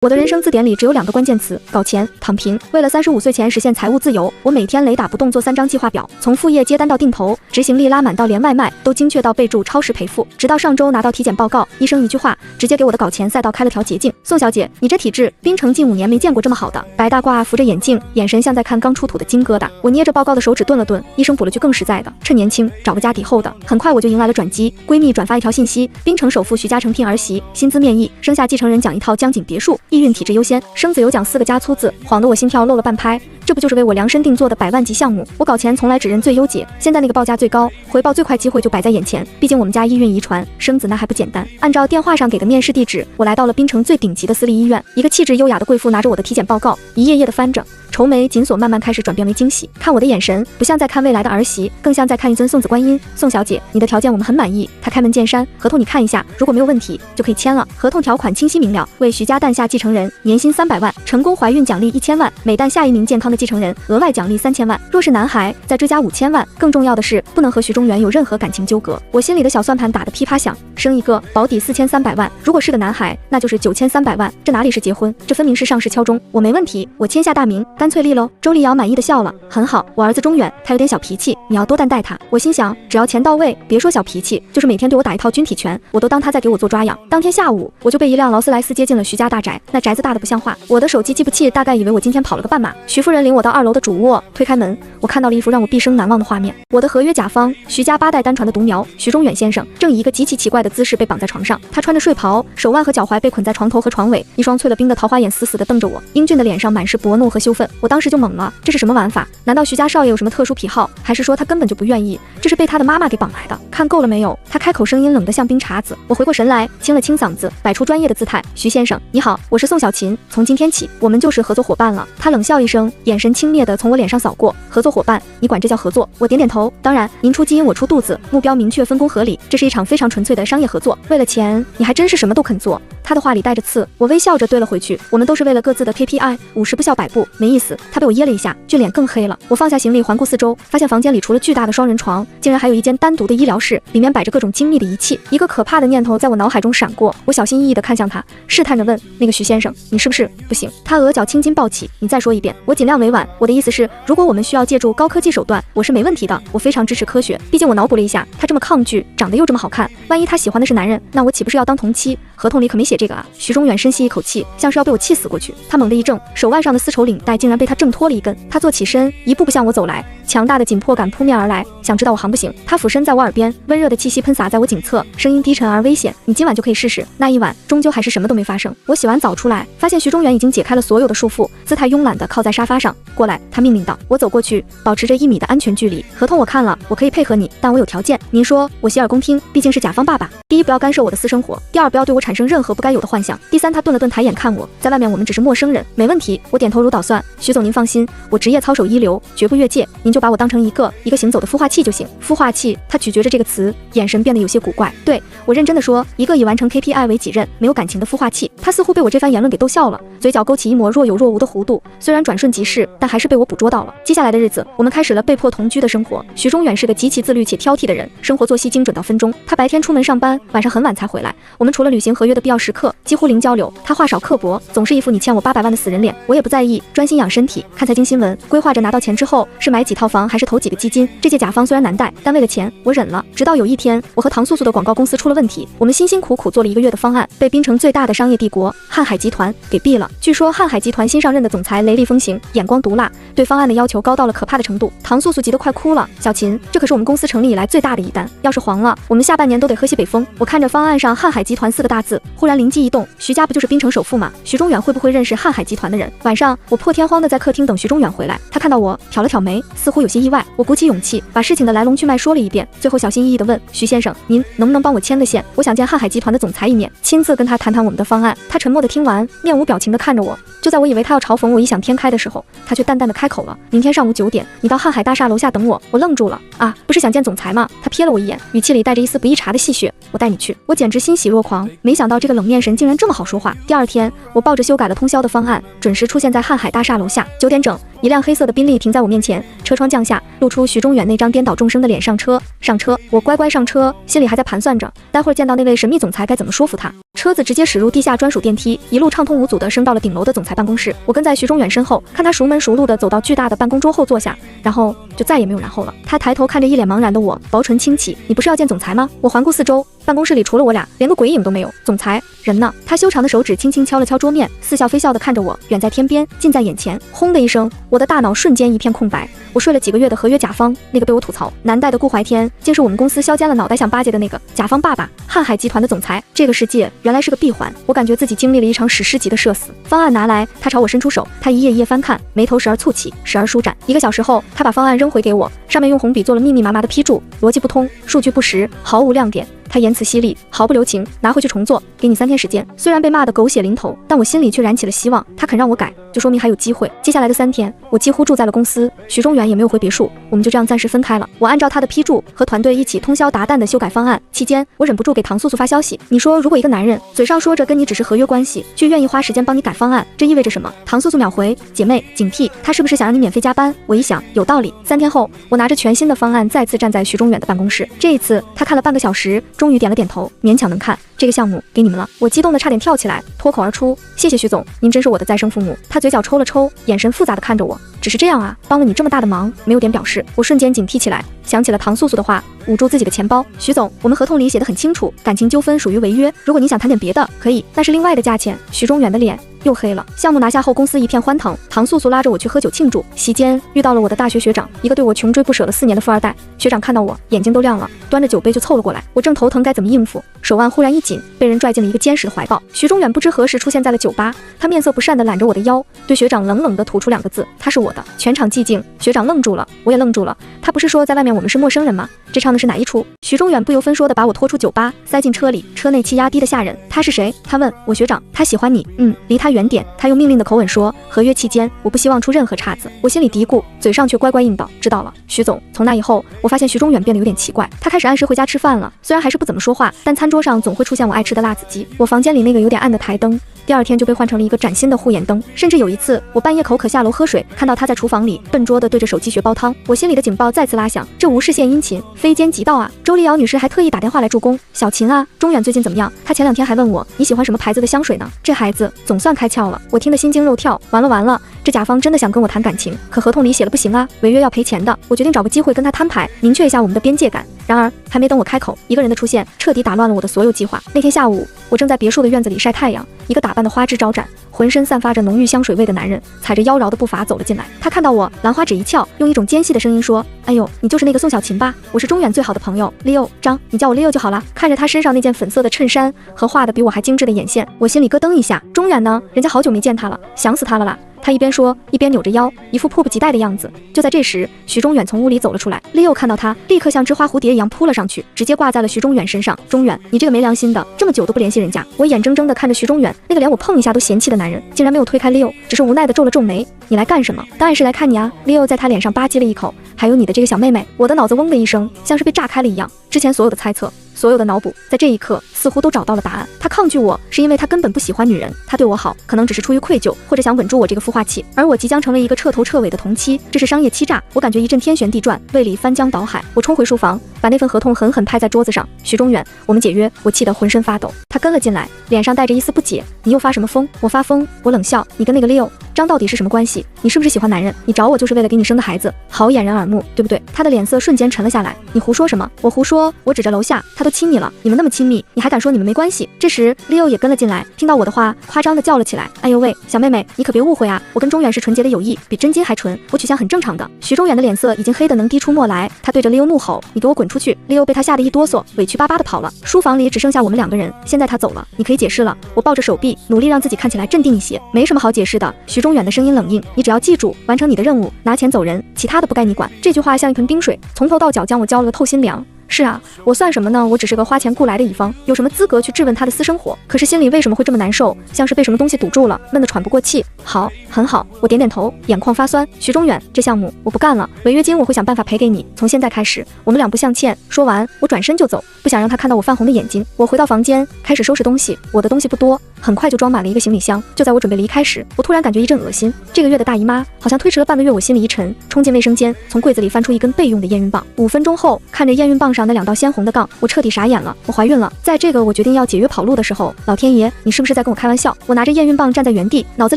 我的人生字典里只有2个关键词：搞钱、躺平。为了35岁前实现财务自由，我每天雷打不动做3张计划表，从副业接单到定投，执行力拉满到连外卖都精确到备注超时赔付。直到上周拿到体检报告，医生一句话直接给我的搞钱赛道开了条捷径。宋小姐，你这体质，槟城近5年没见过这么好的。白大褂扶着眼镜，眼神像在看刚出土的金疙瘩。我捏着报告的手指顿了顿，医生补了句更实在的：趁年轻，找个家底厚的。很快我就迎来了转机，闺蜜转发一条信息：槟城首富徐嘉诚聘儿媳，薪资面议，生下继承人奖一套江景别墅，意孕体质优先。生子有奖4个加粗字，晃得我心跳漏了半拍。这不就是为我量身定做的100万级项目？我搞钱从来只认最优解，现在那个报价最高、回报最快机会就摆在眼前。毕竟我们家意孕遗传，生子那还不简单。按照电话上给的面试地址，我来到了槟城最顶级的私立医院。一个气质优雅的贵妇拿着我的体检报告，一页页的翻着。愁眉紧锁慢慢开始转变为惊喜，看我的眼神不像在看未来的儿媳，更像在看一尊送子观音。宋小姐，你的条件我们很满意。她开门见山，合同你看一下，如果没有问题就可以签了。合同条款清晰明了，为徐家诞下继承人，年薪300万，成功怀孕奖励1000万，每诞下一名健康的继承人，额外奖励3000万。若是男孩，再追加5000万。更重要的是，不能和徐中原有任何感情纠葛。我心里的小算盘打得噼啪响，生一个保底4300万，如果是个男孩，那就是9300万。这哪里是结婚，这分明是上市敲钟。我没问题，我签下大名，干脆利喽。周丽瑶满意的笑了，很好，我儿子中远，他有点小脾气，你要多担待他。我心想，只要钱到位，别说小脾气，就是每天对我打一套军体拳，我都当他在给我做抓痒。当天下午，我就被一辆劳斯莱斯接进了徐家大宅，那宅子大的不像话。我的手机计步器大概以为我今天跑了个半马。徐夫人领我到2楼的主卧，推开门，我看到了一幅让我毕生难忘的画面。我的合约甲方，徐家8代单传的独苗徐中远先生，正以一个极其奇怪的姿势被绑在床上，他穿着睡袍，手腕和脚踝被捆在床头和床尾，一双淬了冰的桃花眼死死地瞪着我，英俊的脸上满是薄怒和羞愤。我当时就懵了，这是什么玩法？难道徐家少爷有什么特殊癖好，还是说他根本就不愿意？这是被他的妈妈给绑来的。看够了没有？他开口声音冷得像冰碴子。我回过神来，清了清嗓子，摆出专业的姿态。徐先生，你好，我是宋小琴，从今天起，我们就是合作伙伴了。他冷笑一声，眼神轻蔑地从我脸上扫过。合作伙伴？你管这叫合作？我点点头。当然，您出基因，我出肚子，目标明确，分工合理，这是一场非常纯粹的商业合作。为了钱，你还真是什么都肯做。他的话里带着刺，我微笑着对了回去。我们都是为了各自的 KPI，50步笑100步，没意思。他被我噎了一下，俊脸更黑了。我放下行李，环顾四周，发现房间里除了巨大的双人床，竟然还有一间单独的医疗室，里面摆着各种精密的仪器。一个可怕的念头在我脑海中闪过，我小心翼翼地看向他，试探着问：那个徐先生，你是不是不行？他额角青筋暴起，你再说一遍。我尽量委婉，我的意思是，如果我们需要借助高科技手段，我是没问题的，我非常支持科学。毕竟我脑补了一下，他这么抗拒，长得又这么好看，万一他喜欢的是男人，那我岂不是要当同妻？合同里可没写这个啊。徐中远深吸一口气，像是要被我气死过去。他猛地一怔，手腕上的丝绸领带竟然被他挣脱了一根。他坐起身，一步步向我走来，强大的紧迫感扑面而来，想知道我行不行？他俯身在我耳边，温热的气息喷洒在我颈侧，声音低沉而危险：你今晚就可以试试。那一晚终究还是什么都没发生。我洗完澡出来，发现徐中远已经解开了所有的束缚，姿态慵懒地靠在沙发上。过来，他命令道。我走过去，保持着1米的安全距离。合同我看了，我可以配合你，但我有条件。您说？我洗耳恭听，毕竟是甲方爸爸。第一，不要干涉我的私生活；第二，不要对我产生任何不该有的幻想；第三，他顿了顿，抬眼看我，在外面我们只是陌生人。没问题，我点头如捣蒜。徐总您放心，我职业操守一流，绝不越界，您就把我当成一个行走的孵化器就行。孵化器？他咀嚼着这个词，眼神变得有些古怪。对，我认真的说，一个以完成 KPI 为己任，没有感情的孵化器。他似乎被我这番言论给逗笑了，嘴角勾起一抹若有若无的弧度，虽然转瞬即逝，但还是被我捕捉到了。接下来的日子，我们开始了被迫同居的生活。徐中远是个极其自律且挑剔的人，生活作息精准到分钟。他白天出门上班，晚上很晚才回来。我们除了履行合约的必要时刻，几乎零交流。他话少刻薄，总是一副你欠我800万的死人脸。我也不在意，专心养身体，看财经新闻，规划着拿到钱之后是买几套房还是投几个基金。这届甲方虽然难带，但为了钱，我忍了。直到有一天，我和唐素素的广告公司出了问题，我们辛辛苦苦做了1个月的方案，被槟城最大的商业帝国瀚海集团给毙了。据说瀚海集团新上任的总裁雷厉风行，眼光毒辣，对方案的要求高到了可怕的程度。唐素素急得快哭了。小秦，这可是我们公司成立以来最大的一单，要是黄了，我们下半年都得喝西北风。我看着方案上瀚海集团4个大字，忽然灵机一动，徐家不就是槟城首富吗？徐中远会不会认识瀚海集团的人？晚上，我破天荒的在客厅等徐中远回来，他看到我，挑了挑眉，似乎有些意外。我鼓起勇气，把事情的来龙去脉说了一遍，最后小心翼翼地问徐先生，您能不能帮我牵个线？我想见瀚海集团的总裁一面，亲自跟他谈谈我们的方案。他沉默地听完，面无表情地看着我。就在我以为他要嘲讽我异想天开的时候，他却淡淡地开口了：明天上午9点，你到瀚海大厦楼下等我。我愣住了，啊，不是想见总裁吗？他瞥了我一眼，语气里带着一丝不易察的戏谑。我带你去。我简直欣喜若狂，没想到这个冷面神竟然这么好说话。第二天，我抱着修改了通宵的方案，准时出现在瀚海大厦楼下。9点整，一辆黑色的宾利停在我面前，车窗降下，露出徐中远那张颠倒众生的脸。上车，上车！我乖乖上车，心里还在盘算着，待会儿见到那位神秘总裁该怎么说服他。车子直接驶入地下专属电梯，一路畅通无阻地升到了顶楼的总裁办公室。我跟在徐中远身后，看他熟门熟路地走到巨大的办公桌后坐下，然后就再也没有然后了。他抬头看着一脸茫然的我，薄唇轻启：“你不是要见总裁吗？”我环顾四周，办公室里除了我俩，连个鬼影都没有。总裁人呢？他修长的手指轻轻敲了敲桌面，似笑非笑地看着我。远在天边，近在眼前。轰的一声，我的大脑瞬间一片空白。我睡了几个月的合约甲方，那个被我吐槽难带的顾怀天，竟是我们公司削尖了脑袋想巴结的那个甲方爸爸，瀚海集团的总裁。这个世界原来是个闭环，我感觉自己经历了一场史诗级的社死。方案拿来，他朝我伸出手，他一页一页翻看，眉头时而蹙起，时而舒展。1个小时后，他把方案扔回给我，上面用红笔做了密密麻麻的批注，逻辑不通，数据不实，毫无亮点。他言辞犀利，毫不留情，拿回去重做，给你3天时间。虽然被骂得狗血淋头，但我心里却燃起了希望。他肯让我改，就说明还有机会。接下来的3天，我几乎住在了公司，徐中远也没有回别墅，我们就这样暂时分开了。我按照他的批注，和团队一起通宵达旦地修改方案。期间，我忍不住给唐素素发消息：你说，如果一个男人嘴上说着跟你只是合约关系，却愿意花时间帮你改方案，这意味着什么？唐素素秒回：姐妹，警惕，他是不是想让你免费加班？我一想，有道理。3天后，我拿着全新的方案再次站在徐中远的办公室。这一次，他看了半个小时，终于点了点头，勉强能看。这个项目给你们了。我激动得差点跳起来，脱口而出：谢谢徐总，您真是我的再生父母。他嘴角抽了抽，眼神复杂地看着我。只是这样啊，帮了你这么大的忙，没有点表示。我瞬间警惕起来，想起了唐素素的话，捂住自己的钱包。徐总，我们合同里写得很清楚，感情纠纷属于违约，如果你想谈点别的，可以，那是另外的价钱。徐中远的脸又黑了。项目拿下后，公司一片欢腾，唐素素拉着我去喝酒庆祝。席间遇到了我的大学学长，一个对我穷追不舍了4年的富二代。学长看到我，眼睛都亮了，端着酒杯就凑了过来。我正头疼该怎么应付，手腕忽然一紧，被人拽进了一个坚实的怀抱。徐中远不知何时出现在了酒吧，他面色不善地揽着我的腰，对学长冷冷地吐出2个字：他是我的。全场寂静，学长愣住了，我也愣住了。他不是说在外面我们是陌生人吗？这唱的是哪一出？徐中远不由分说地把我拖出酒吧，塞进车里，车内气压低得吓人。他是谁？他问我。学长，他喜欢你。离他远点。他用命令的口吻说，合约期间我不希望出任何岔子。我心里嘀咕，嘴上却乖乖应道，知道了，徐总。从那以后，我发现徐中远变得有点奇怪，他开始按时回家吃饭了，虽然还是不怎么说话，但餐桌上总会出现我爱吃的辣子鸡。我房间里那个有点暗的台灯，第2天就被换成了一个崭新的护眼灯。甚至有一次，我半夜口渴下楼喝水，看到他在厨房里笨拙地对着手机学煲汤，我心里的警报再次拉响，这无事献殷勤，非奸即盗啊！周丽瑶女士还特意打电话来助攻。小秦啊，中远最近怎么样？他前2天还问我你喜欢什么牌子的香水呢？这孩子总算开窍了，我听得心惊肉跳。完了，这甲方真的想跟我谈感情，可合同里写了不行啊，违约要赔钱的。我决定找个机会跟他摊牌，明确一下我们的边界感。然而还没等我开口，一个人的出现彻底打乱了我的所有计划。那天下午，我正在别墅的院子里晒太阳，一个打扮的花枝招展，浑身散发着浓郁香水味的男人踩着妖娆的步伐走了进来。他看到我，兰花指一翘，用一种尖细的声音说：哎呦，你就是那个宋小琴吧？我是中远最好的朋友 Leo 张，你叫我 Leo 就好了。看着他身上那件粉色的衬衫和画的比我还精致的眼线，我心里咯噔一下。中远呢？人家好久没见他了，想死他了啦。他一边说一边扭着腰，一副迫不及待的样子。就在这时，徐中远从屋里走了出来。Leo 看到他，立刻像织花蝴蝶一样扑了上去，直接挂在了徐中远身上。中远，你这个没良心的，这么久都不联系人家！我眼睁睁地看着徐中远那个连我碰一下都嫌弃的男人，竟然没有推开 Leo， 只是无奈地皱了皱眉。你来干什么？当然是来看你啊 ！Leo 在他脸上吧唧了一口。还有你的这个小妹妹。我的脑子嗡的一声，像是被炸开了一样。之前所有的猜测，所有的脑补，在这一刻似乎都找到了答案。他抗拒我，是因为他根本不喜欢女人，他对我好，可能只是出于愧疚，或者想稳住我这个孵化器。而我即将成为一个彻头彻尾的同妻，这是商业欺诈。我感觉一阵天旋地转，胃里翻江倒海。我冲回书房，把那份合同狠狠拍在桌子上。徐中远，我们解约。我气得浑身发抖。他跟了进来，脸上带着一丝不解。你又发什么疯？我发疯。我冷笑。你跟那个 Leo 张到底是什么关系？你是不是喜欢男人？你找我就是为了给你生的孩子，好掩人耳目，对不对？他的脸色瞬间沉了下来。你胡说什么？我胡说。我指着楼下，他都亲你了，你们那么亲密，你还敢说你们没关系？这时 Leo 也跟了进来，听到我的话，夸张的叫了起来。哎呦喂，小妹妹，你可别误会啊，我跟中远是纯洁的友谊，比真金还纯，我取向很正常的。徐中远的脸色已经黑得能滴出沫来，他对着 Leo 怒吼，你给我滚出去。 Leo 被他吓得一哆嗦，委屈巴巴的跑了。书房里只剩下我们2个人，现在他走了，你可以解释了。我抱着手臂，努力让自己看起来镇定一些。没什么好解释的。徐中远的声音冷硬，你只要记住，完成你的任务，拿钱走人，其他的不该你管。这句话像一盆冰水，从头到脚将我浇了个透心凉。是啊，我算什么呢？我只是个花钱雇来的乙方，有什么资格去质问他的私生活？可是心里为什么会这么难受，像是被什么东西堵住了，闷得喘不过气。好，很好，我点点头，眼眶发酸。徐中远，这项目我不干了，违约金我会想办法赔给你。从现在开始，我们两不相欠。说完，我转身就走，不想让他看到我泛红的眼睛。我回到房间，开始收拾东西。我的东西不多，很快就装满了一个行李箱。就在我准备离开时，我突然感觉一阵恶心。这个月的大姨妈好像推迟了半个月，我心里一沉，冲进卫生间，从柜子里翻出一根备用的验孕棒。5分钟后，看着验孕棒上那2道鲜红的杠，我彻底傻眼了。我怀孕了。在这个我决定要解约跑路的时候，老天爷，你是不是在跟我开玩笑？我拿着验孕棒站在原地，脑子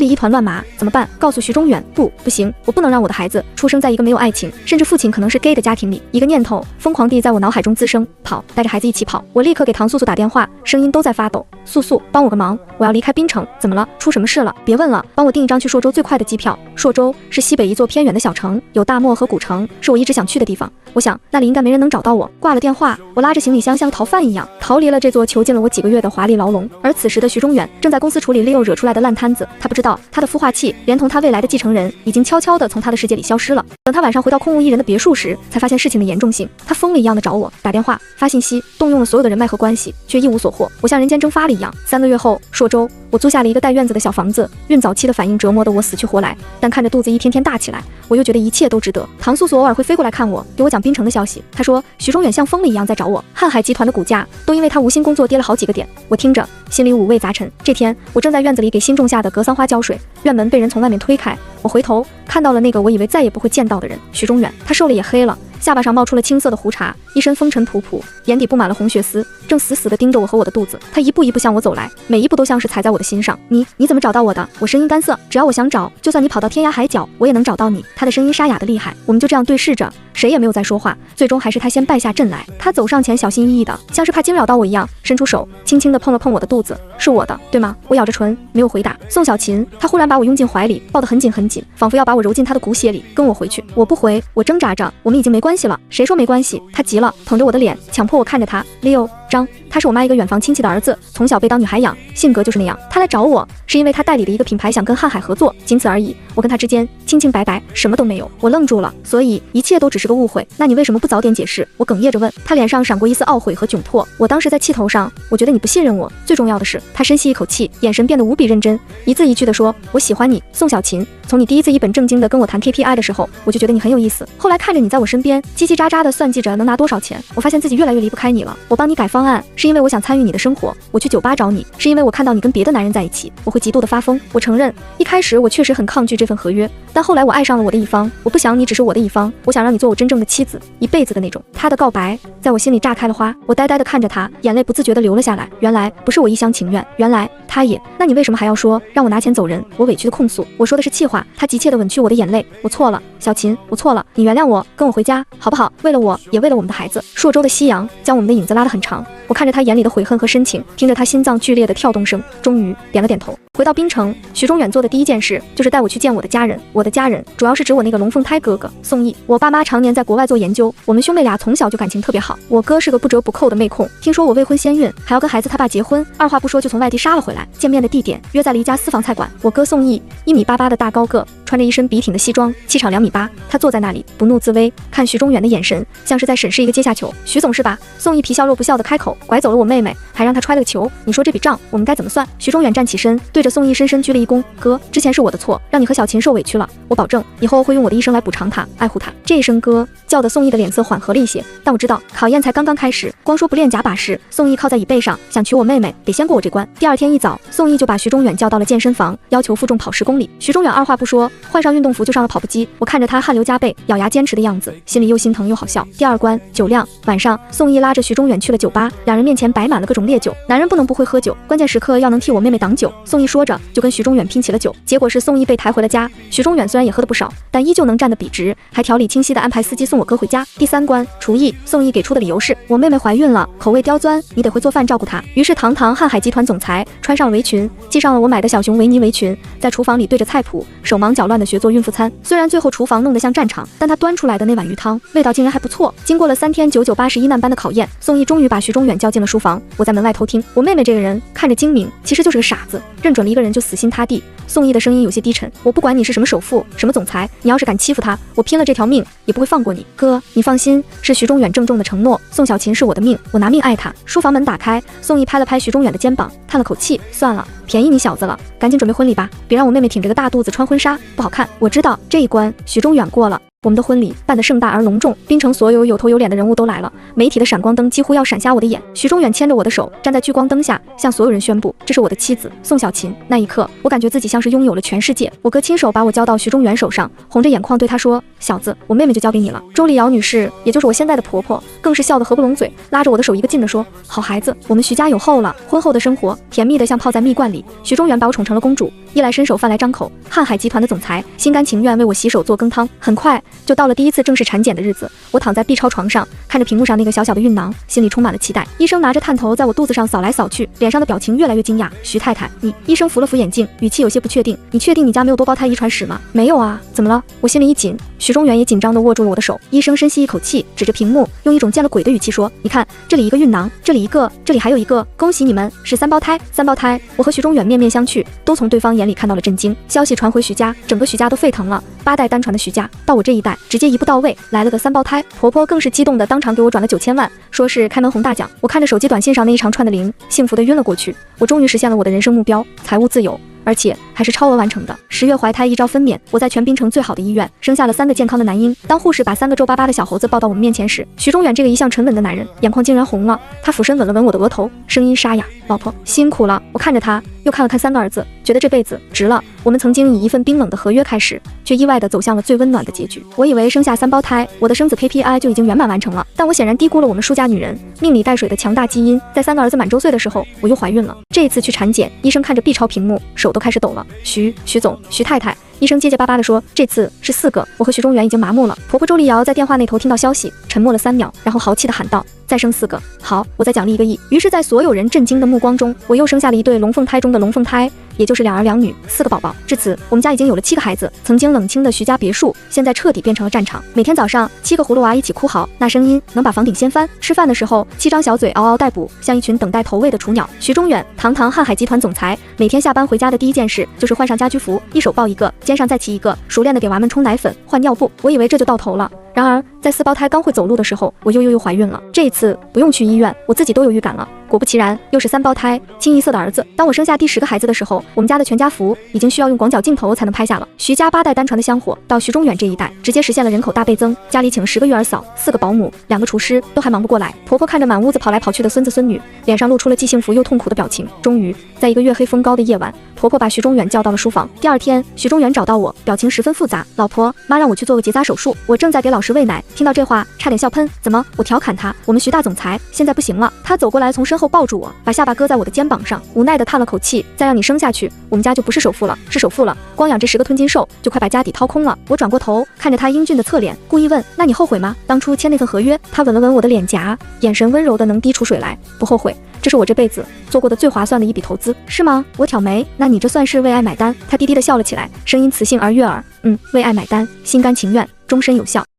里一团乱麻，怎么办？告诉徐中远，不行，我不能让我的孩子出生在一个没有爱情，甚至父亲可能是 gay 的家庭里。一个念头疯狂地在我脑海中滋生，跑，带着孩子一起跑。我立刻给唐素素打电话，声音都在发抖。素素，帮我个忙，我要离开槟城。怎么了？出什么事了？别问了，帮我订一张去朔州最快的机票。朔州是西北一座偏远的小城，有大漠和古城，是我一直想去的地方。我想那里应该没人能找到我。挂了电话，我拉着行李箱像个逃犯一样逃离了这座囚禁了我几个月的华丽牢笼。而此时的徐中远正在公司处理 Leo 惹出来的烂摊子，他不知道他的孵化器连同他未来的继承人已经悄悄地从他的世界里消失了。等他晚上回到空无一人的别墅时，才发现事情的严重性。他疯了一样的找我，打电话发信息，动用了所有的人脉和关系，却一无所获。我像人间蒸发了一样。3个月后，朔州，我租下了一个带院子的小房子。孕早期的反应折磨得我死去活来，但看着肚子一天天大起来，我又觉得一切都值得。唐素素偶尔会飞过来看我，给我讲槟城的消息。她说徐中远像疯了一样在找我，瀚海集团的股价都因为他无心工作跌了好几个点。我听着心里五味杂陈。这天我正在院子里给新种下的格桑花浇水，院门被人从外面推开，我回头看到了那个我以为再也不会见到的人，徐中远。他瘦了也黑了，下巴上冒出了青色的胡茬，一身风尘仆仆，眼底布满了红血丝，正死死地盯着我和我的肚子。他一步一步向我走来，每一步都像是踩在我的心上。你怎么找到我的？我声音干涩，只要我想找，就算你跑到天涯海角，我也能找到你。他的声音沙哑的厉害。我们就这样对视着，谁也没有再说话。最终还是他先败下阵来。他走上前，小心翼翼的，像是怕惊扰到我一样，伸出手，轻轻地碰了碰我的肚子。是我的，对吗？我咬着唇，没有回答。宋小琴，他忽然把我拥进怀里，抱得很紧很紧，仿佛要把我揉进他的骨血里，跟我回去。我不回，我挣扎着，我们已经没关系了。谁说没关系？他急了，捧着我的脸，强迫我看着他。Leo，张，他是我妈一个远房亲戚的儿子，从小被当女孩养，性格就是那样。他来找我，是因为他代理的一个品牌想跟瀚海合作，仅此而已。我跟他之间清清白白，什么都没有。我愣住了，所以一切都只是个误会。那你为什么不早点解释？我哽咽着问。他脸上闪过一丝懊悔和窘迫。我当时在气头上，我觉得你不信任我。最重要的是，他深吸一口气，眼神变得无比认真，一字一句地说：我喜欢你，宋小琴。从你第一次一本正经地跟我谈 KPI 的时候，我就觉得你很有意思。后来看着你在我身边叽叽喳喳地算计着能拿多少钱，我发现自己越来越离不开你了。我帮你改方案，是因为我想参与你的生活。我去酒吧找你，是因为我看到你跟别的男人在一起，我会极度的发疯。我承认，一开始我确实很抗拒这份合约，但后来我爱上了我的乙方。我不想你只是我的乙方，我想让你做我真正的妻子，一辈子的那种。他的告白在我心里炸开了花，我呆呆地看着他，眼泪不自觉地流了下来。原来不是我一厢情愿，原来他也……那你为什么还要说让我拿钱走人？我委屈的控诉，我说的是气话。他急切地吻去我的眼泪，我错了，小琴，我错了，你原谅我，跟我回家好不好？为了我，也为了我们的孩子。朔州的夕阳将我们的影子拉得很长，我看着他眼里的悔恨和深情，听着他心脏剧烈的跳动声，终于点了点头。回到槟城，徐中远做的第一件事就是带我去见我的家人。我的家人主要是指我那个龙凤胎哥哥宋毅。我爸妈常年在国外做研究，我们兄妹俩从小就感情特别好。我哥是个不折不扣的妹控，听说我未婚先孕，还要跟孩子他爸结婚，二话不说就从外地杀了回来。见面的地点约在了一家私房菜馆。我哥宋毅1.88米的大高个，穿着一身笔挺的西装，气场2.8米。他坐在那里不怒自威，看徐中远的眼神像是在审视一个阶下囚。徐总是吧？宋毅皮笑肉不笑的开口，拐走了我妹妹，还让他揣了个球。你说这笔账我们该怎么算？徐中远站起身，对着宋毅深深鞠了一躬。哥，之前是我的错，让你和小琴受委屈了，我保证以后会用我的一生来补偿他，爱护他。这一声哥叫的宋毅的脸色缓和了一些，但我知道考验才刚刚开始，光说不练假把式。宋毅靠在椅背上，想娶我妹妹得先过我这关。第二天一早，宋毅就把徐中远叫到了健身房，要求负重跑10公里。徐中远二话不说，换上运动服就上了跑步机。我看着他汗流浃背，咬牙坚持的样子，心里又心疼又好笑。第二关酒量，晚上宋毅拉着徐中远去了酒吧，两人面前摆满了各种烈酒。男人不能不会喝酒，关键时刻要能替我妹妹挡酒。宋毅说着就跟徐中远拼起了酒，结果是宋毅被抬回了家。徐中远虽然也喝得不少，但依旧能站得笔直，还条理清晰地安排司机送我哥回家。第三关厨艺，宋毅给出的理由是我妹妹怀孕了，口味刁钻，你得会做饭照顾她。于是堂瀚海集团总裁穿上了围裙，系上了我买的小熊维尼围裙，在厨房里对着菜谱手忙脚乱乱地学做孕妇餐。虽然最后厨房弄得像战场，但他端出来的那碗鱼汤味道竟然还不错。经过了3天9、9、81难般的考验，宋毅终于把徐中远叫进了书房。我在门外偷听，我妹妹这个人看着精明，其实就是个傻子，认准了一个人就死心塌地。宋毅的声音有些低沉，我不管你是什么首富，什么总裁，你要是敢欺负他，我拼了这条命也不会放过你。哥，你放心，是徐中远郑重的承诺，宋小琴是我的命，我拿命爱她。书房门打开，宋毅拍了拍徐中远的肩膀，叹了口气，算了，便宜你小子了，赶紧准备婚礼吧，别让我妹妹挺着个大肚子穿婚纱，不好看。我知道这一关徐中远过了。我们的婚礼办得盛大而隆重，槟城所有有头有脸的人物都来了，媒体的闪光灯几乎要闪瞎我的眼。徐中远牵着我的手，站在聚光灯下，向所有人宣布，这是我的妻子宋小琴。那一刻，我感觉自己像是拥有了全世界。我哥亲手把我交到徐中远手上，红着眼眶对他说，小子，我妹妹就交给你了。周丽瑶女士，也就是我现在的婆婆，更是笑得合不拢嘴，拉着我的手一个劲地说，好孩子，我们徐家有后了。婚后的生活甜蜜得像泡在蜜罐里，徐中远把我宠成了公主，衣来伸手饭来张口，瀚海集团的总裁心甘情愿为我洗手做羹汤。很快就到了第一次正式产检的日子，我躺在 B 超床上，看着屏幕上那个小小的孕囊，心里充满了期待。医生拿着探头在我肚子上扫来扫去，脸上的表情越来越惊讶。徐太太，你……医生扶了扶眼镜，语气有些不确定，你确定你家没有多胞胎遗传史吗？没有啊，怎么了？我心里一紧，徐中远也紧张地握住了我的手。医生深吸一口气，指着屏幕，用一种见了鬼的语气说，你看，这里一个孕囊，这里一个，这里还有一个，恭喜你们是3胞胎，3胞胎。我和徐中远面面相觑，都从对方眼里看到了震惊。消息传回徐家，整个徐家都沸腾了，8代单传的徐家，到我这一代直接一步到位，来了个3胞胎。婆婆更是激动的当场给我转了9000万，说是开门红大奖。我看着手机短信上那一长串的零，幸福的晕了过去。我终于实现了我的人生目标，财务自由，而且还是超额完成的。10月怀胎一朝分娩，我在全槟城最好的医院生下了3个健康的男婴。当护士把3个皱巴巴的小猴子抱到我们面前时，徐中远这个一向沉稳的男人眼眶竟然红了，他俯身吻了吻我的额头，声音沙哑，老婆辛苦了。我看着他，又看了看3个儿子，觉得这辈子值了。我们曾经以一份冰冷的合约开始，却意外地走向了最温暖的结局。我以为生下3胞胎，我的生子 KPI 就已经圆满完成了，但我显然低估了我们舒家女人命里带水的强大基因。在3个儿子满周岁的时候，我又怀孕了。这一次去产检，医生看着 B 超屏幕，手都开始抖了。徐总，徐太太。医生结结巴巴地说，这次是4个。我和徐中远已经麻木了。婆婆周丽瑶在电话那头听到消息，沉默了3秒，然后豪气地喊道，再生4个，好，我再奖励1个亿。于是在所有人震惊的目光中，我又生下了一对龙凤胎中的龙凤胎，也就是2儿2女，4个宝宝。至此，我们家已经有了7个孩子。曾经冷清的徐家别墅，现在彻底变成了战场。每天早上，7个葫芦娃一起哭嚎，那声音能把房顶掀翻。吃饭的时候，7张小嘴嗷嗷待哺，像一群等待投喂的雏鸟。徐中远，堂堂瀚海集团总裁，每天下班回家的第一件事就是换上家居服，一手抱一个，肩上再骑一个，熟练的给娃们冲奶粉、换尿布。我以为这就到头了。然而，在4胞胎刚会走路的时候，我又怀孕了。这一次不用去医院，我自己都有预感了。果不其然，又是3胞胎，清一色的儿子。当我生下第10个孩子的时候，我们家的全家福已经需要用广角镜头才能拍下了。徐家8代单传的香火，到徐中远这一代，直接实现了人口大倍增。家里请了10个育儿嫂，4个保姆，2个厨师，都还忙不过来。婆婆看着满屋子跑来跑去的孙子孙女，脸上露出了既幸福又痛苦的表情。终于，在一个月黑风高的夜晚，婆婆把徐中远叫到了书房。第2天，徐中远找到我，表情十分复杂。老婆，妈让我去做个结扎手术，我正在给老师喂奶。听到这话，差点笑喷。怎么？我调侃他，我们徐大总裁现在不行了。他走过来，从身后抱住我，把下巴搁在我的肩膀上，无奈地叹了口气。再让你生下去，我们家就不是首富了，是首富了。光养这10个吞金兽，就快把家底掏空了。我转过头，看着他英俊的侧脸，故意问：那你后悔吗？当初签那份合约？他吻了吻我的脸颊，眼神温柔的能滴出水来。不后悔，这是我这辈子做过的最划算的一笔投资。是吗？我挑眉，那你这算是为爱买单？他低低地笑了起来，声音磁性而悦耳。为爱买单，心甘情愿，终身有效。